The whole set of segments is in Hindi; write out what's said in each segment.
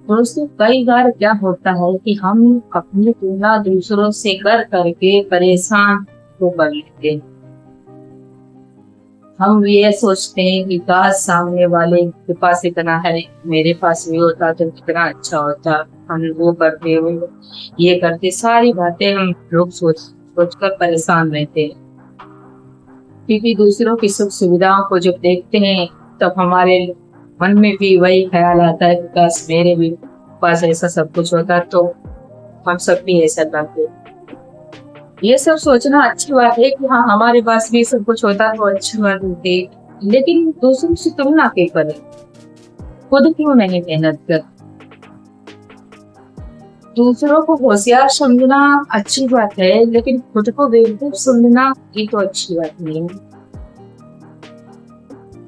दोस्तों कई बार क्या होता है कि हम अपनी तुलना दूसरों से कर करके परेशान तो कर लेते हैं। हम ये सोचते हैं कि काश सामने वाले के पास इतना है, मेरे पास भी होता तो कितना अच्छा होता। हम वो करते हो, ये करते, सारी बातें हम लोग सोच सोच कर परेशान रहते हैं। क्योंकि दूसरों की सुख सुविधाओं को जब देखते हैं तब हमारे मन में भी वही ख्याल आता है कि काश मेरे भी पास ऐसा सब कुछ होता तो हम सब भी ऐसा करते। ये सब सोचना अच्छी बात है कि हाँ हमारे पास भी सब कुछ होता तो अच्छी बात होती, लेकिन दूसरों से तुलना क्यों करें? खुद क्यों नहीं मेहनत कर? दूसरों को होशियार समझना अच्छी बात है, लेकिन खुद को बेवकूफ समझना ये तो अच्छी बात नहीं है।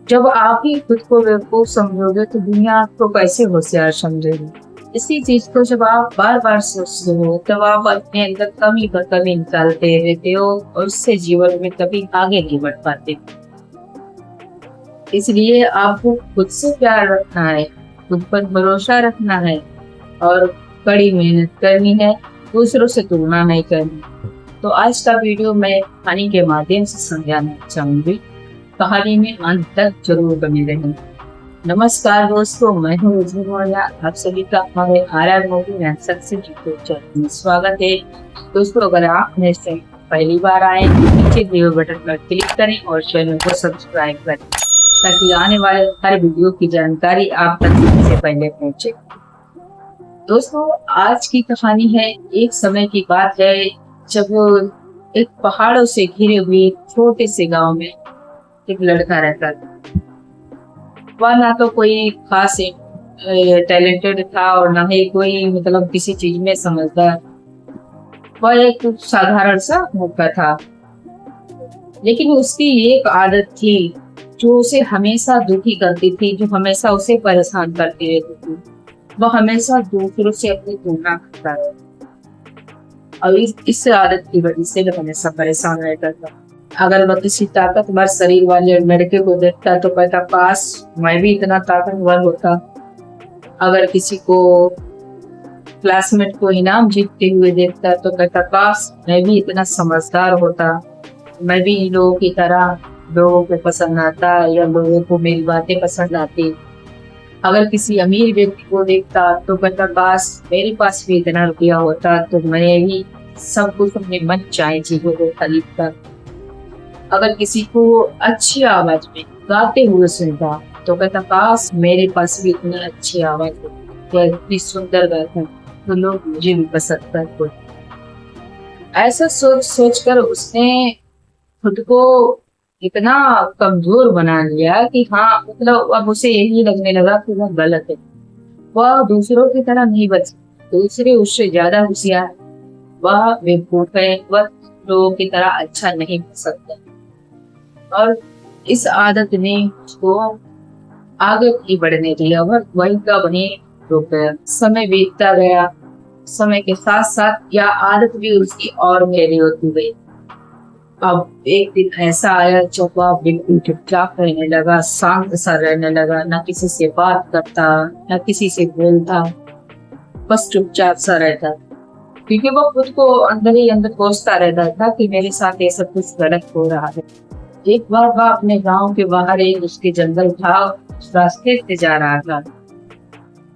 जब आप ही खुद को बेवकूफ समझोगे तो दुनिया आपको कैसे होशियार समझेगी? इसी चीज को जब आप बार बार सोचते हो तब आप अपने अंदर कमी पर कमी निकालते रहते हो और उससे जीवन में कभी आगे नहीं बढ़ पाते। इसलिए आपको खुद से प्यार रखना है, खुद पर भरोसा रखना है और कड़ी मेहनत करनी है, दूसरों से तुलना नहीं करनी। तो आज का वीडियो मैं कहानी के माध्यम से समझाना चाहूंगी। कहानी में अंत तक जरूर बने रहें। नमस्कार दोस्तों, मैं हूँ रजनी मौर्य। आप सभी का हमारे RR मूवी आंसर से यूट्यूब चैनल में स्वागत है। दोस्तों अगर आप मेरे से पहली बार आए तो नीचे दिए बटन पर क्लिक करें और चैनल को सब्सक्राइब करें ताकि आने वाले हर वीडियो की जानकारी आप तक सबसे पहले पहुंचे। दोस्तों आज की कहानी है, एक समय की बात है जब एक पहाड़ों से घिरे हुए छोटे से गांव में एक लड़का रहता था। वह ना तो कोई खास टैलेंटेड था और ना ही कोई मतलब किसी चीज में समझदार। वह एक साधारण सा लड़का था, लेकिन उसकी एक आदत थी जो उसे हमेशा दुखी करती थी, जो हमेशा उसे परेशान करती रहती थी। वह हमेशा दूसरों से अपनी तुलना करता था और इस आदत की वजह से वह हमेशा परेशान रहता था। अगर वह किसी ताकतवर शरीर वाले लड़के को देखता तो कहता काश मैं भी इतना ताकतवर होता। अगर किसी को क्लासमेट को इनाम जीतते हुए देखता तो कहता काश मैं भी इतना समझदार होता, मैं भी इन लोगों की तरह लोगों को पसंद आता या लोगों को मेरी बातें पसंद आती। अगर किसी अमीर व्यक्ति को देखता तो कहता काश मेरे पास भी इतना रुपया होता तो मैं भी सब कुछ अपने मन चाहे चीजों को खरीदता। अगर किसी को अच्छी आवाज में गाते हुए सुनता तो कहता काश मेरे पास भी इतनी अच्छी आवाज हो, इतनी सुंदर गाता तो लोग मुझे भी पसंद करते। ऐसा सोच सोच कर उसने खुद को इतना कमजोर बना लिया कि हाँ मतलब अब उसे यही लगने लगा कि वह गलत है। वह दूसरों की तरह नहीं बच, दूसरे उससे ज्यादा होशियार, वह बेवकूफ है, वह लोगों की तरह अच्छा नहीं बन सकता। और इस आदत ने उसको आगे नहीं बढ़ने दिया, वह वही का वहीं रुक गया। समय बीतता गया, समय के साथ साथ यह आदत भी उसकी और गहरी होती गई। अब एक दिन ऐसा आया जब वह बिल्कुल चुपचाप रहने लगा, शांत सा रहने लगा, न किसी से बात करता न किसी से बोलता, बस चुपचाप सा रहता। क्योंकि वो खुद को अंदर ही अंदर कोसता रहता था कि मेरे साथ ये सब कुछ गलत हो रहा है। एक बार वह अपने गांव के बाहर एक उसके जंगल था, उस रास्ते से जा रहा था।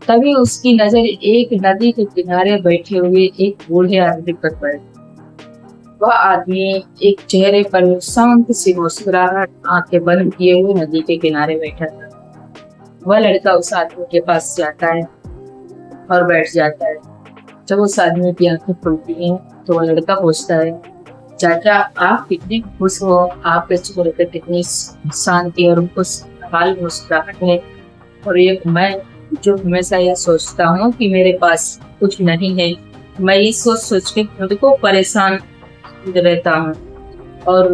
तभी उसकी नजर एक नदी के किनारे बैठे हुए एक बूढ़े आदमी पर पड़ी। वह आदमी एक चेहरे पर शांत सी मुस्कुराहट, आंखें बंद किए हुए नदी के किनारे बैठा था। वह लड़का उस आदमी के पास जाता है और बैठ जाता है। जब उस आदमी की आंखें खुलती हैं तो वह लड़का पूछता है चाचा आप कितने खुश हो, आपके चेहरे पे कितनी शांति और खुशहाल मुस्कुराहट है। और ये मैं जो हमेशा यह सोचता हूँ कि मेरे पास कुछ नहीं है, मैं ये सोच सोच के खुद को परेशान रहता हूँ। और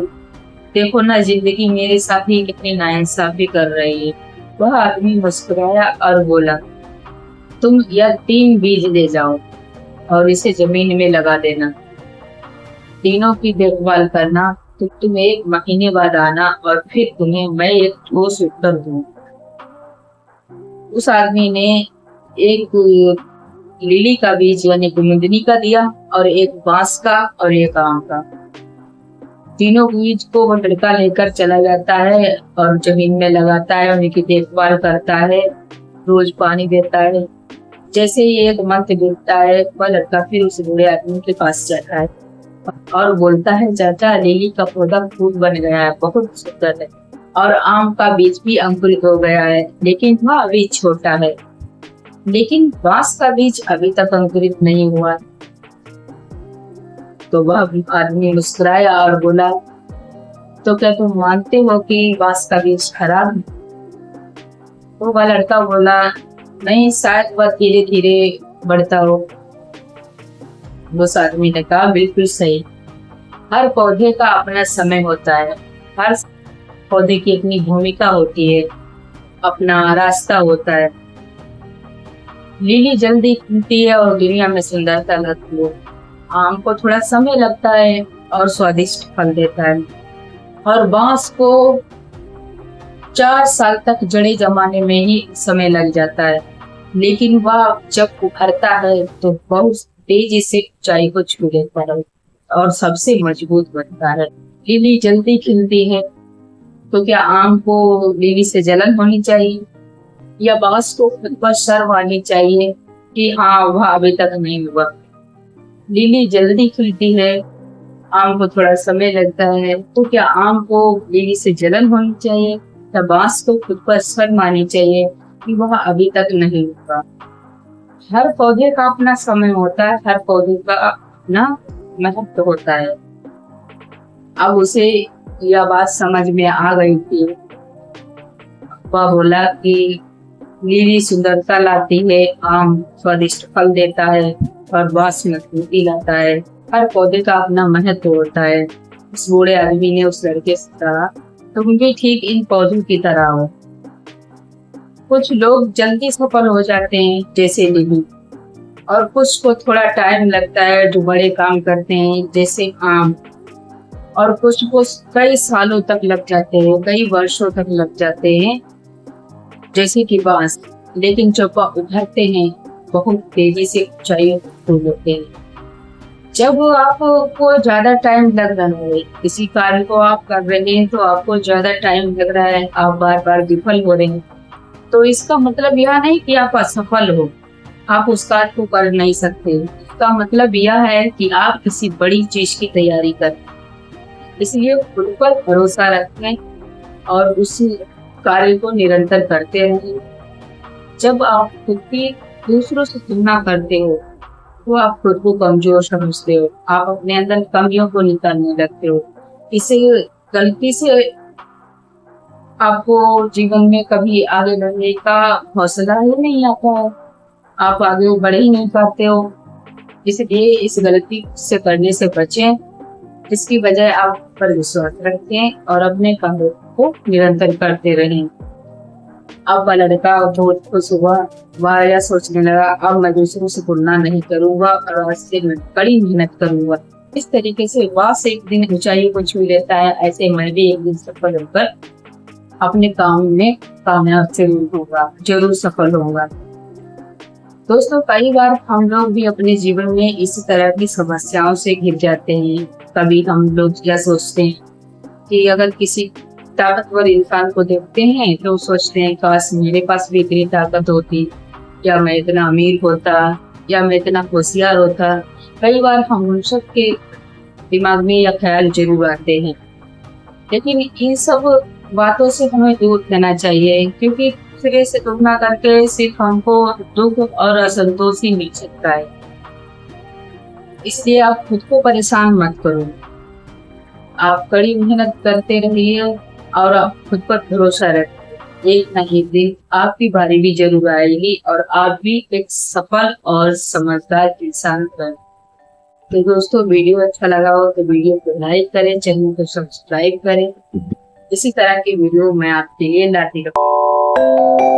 देखो ना जिंदगी मेरे साथ ही कितनी नाइंसाफी कर रही है। वह आदमी मुस्कुराया और बोला तुम यह 3 बीज ले जाओ और इसे जमीन में लगा देना। तीनों की देखभाल करना, तो तुम 1 महीने बाद आना और फिर तुम्हें मैं एक ठोस उत्तर दूं। उस आदमी ने एक लिली का बीज यानी कुमुदनी का दिया, और एक बांस का और एक आम का। तीनों बीज को वो लड़का लेकर चला जाता है और जमीन में लगाता है, उनकी देखभाल करता है, रोज पानी देता है। जैसे ही एक मंथ बीतता है, वह लड़का फिर उस बूढ़े आदमी के पास जाता है और बोलता है, चाचा लिली का पौधा फूल बन गया है, बहुत सुंदर है, और आम का बीज भी अंकुरित हो गया है, लेकिन वह अभी छोटा है। लेकिन बांस का बीज अभी तक अंकुरित नहीं हुआ। तो वह आदमी मुस्कुराया और बोला, तो क्या तुम मानते हो कि बांस का बीज खराब है? तो वह लड़का बोला, नहीं, शायद वह धीरे धीरे बढ़ता हो। उस आदमी ने कहा, बिल्कुल सही, हर पौधे का अपना समय होता है, हर पौधे की अपनी भूमिका होती है, अपना रास्ता होता है। लिली जल्दी खिलती है और दुनिया में सुंदरता लाती है। आम को थोड़ा समय लगता है और स्वादिष्ट फल देता है, और बांस को 4 साल तक जड़ें जमाने में ही समय लग जाता है, लेकिन वह जब उभरता है तो बहुत तेजी से ऊंचाई को छू लेता है और सबसे मजबूत बनता है। लिली जल्दी खिलती है, तो क्या आम को लिली से जलन होनी चाहिए, या बांस को खुद पर शर्म आनी चाहिए कि हाँ, वह अभी तक नहीं हुआ? लिली जल्दी खिलती है, आम को थोड़ा समय लगता है, तो क्या आम को लिली से जलन होनी चाहिए, या बांस को खुद पर शर्म आनी चाहिए कि वह अभी तक नहीं हुआ? हर पौधे का अपना समय होता है, हर पौधे का अपना महत्व होता है। अब उसे यह बात समझ में आ गई थी। वह बोला कि लिली सुंदरता लाती है, आम स्वादिष्ट फल देता है, और बांस मजबूती लाता है। हर पौधे का अपना महत्व होता है। उस बूढ़े आदमी ने उस लड़के से कहा, तुम भी ठीक इन पौधों की तरह हो। कुछ लोग जल्दी सफल हो जाते हैं जैसे लिली, और कुछ को थोड़ा टाइम लगता है जो बड़े काम करते हैं जैसे आम, और कुछ को कई सालों तक लग जाते हैं, कई वर्षों तक लग जाते हैं जैसे कि बांस। लेकिन जब वह उभरते हैं बहुत तेजी से ऊंचाइयों को छू लेते हैं। जब आपको ज्यादा टाइम लग रहा है, किसी कार्य को आप कर रहे हैं तो आपको ज्यादा टाइम लग रहा है, आप बार बार विफल हो रहे हैं, तो इसका मतलब यह नहीं कि आप असफल हो, आप उस कार्य को कर नहीं सकते। इसका मतलब यह है कि आप किसी बड़ी चीज की तैयारी कर, इसलिए खुद पर भरोसा रखें और उस कार्य को निरंतर करते रहें। जब आप खुद की दूसरों से तुलना करते हो तो आप खुद को कमजोर समझते हो, आप अपने अंदर कमियों को निकालने लगते हो। इसे गलती से आपको जीवन में कभी आगे बढ़ने का हौसला ही नहीं आता है, आप आगे बढ़ ही नहीं पाते हो। इसलिए इस गलती से करने से बचें, इसकी बजाय आप पर विश्वास रखें और अपने कार्यों को निरंतर करते रहें। अब वह लड़का बहुत खुश हुआ, वह यह सोचने लगा, अब मैं दूसरों से तुलना नहीं करूंगा और आज से मैं कड़ी मेहनत करूंगा। इस तरीके से वह एक दिन ऊंचाई को छू लेता है, ऐसे मैं भी एक दिन सफल होकर अपने काम में कामयाब जरूर होगा, जरूर सफल होगा। दोस्तों, कई बार हम लोग भी अपने जीवन में इसी तरह की समस्याओं से घिर जाते हैं। कभी हम लोग यह सोचते हैं कि अगर किसी ताकतवर इंसान को देखते हैं तो सोचते हैं, काश मेरे पास भी इतनी ताकत होती, या मैं इतना अमीर होता, या मैं इतना होशियार होता। कई बार हम उन सब के दिमाग में यह ख्याल जरूर आते हैं, लेकिन इन सब बातों से हमें दूर रहना चाहिए, क्योंकि दूसरे से तुलना करके सिर्फ हमको दुख और असंतोष ही मिल सकता है। इसलिए आप खुद को परेशान मत करो, आप कड़ी मेहनत करते रहिए और आप खुद पर भरोसा रखिए। एक न एक दिन आपकी बारी भी जरूर आएगी और आप भी एक सफल और समझदार इंसान बनेंगे। तो दोस्तों, वीडियो अच्छा लगा हो तो वीडियो को लाइक करें, चैनल को सब्सक्राइब करें। इसी तरह की वीडियो मैं आपके लिए लाती रहूंगी।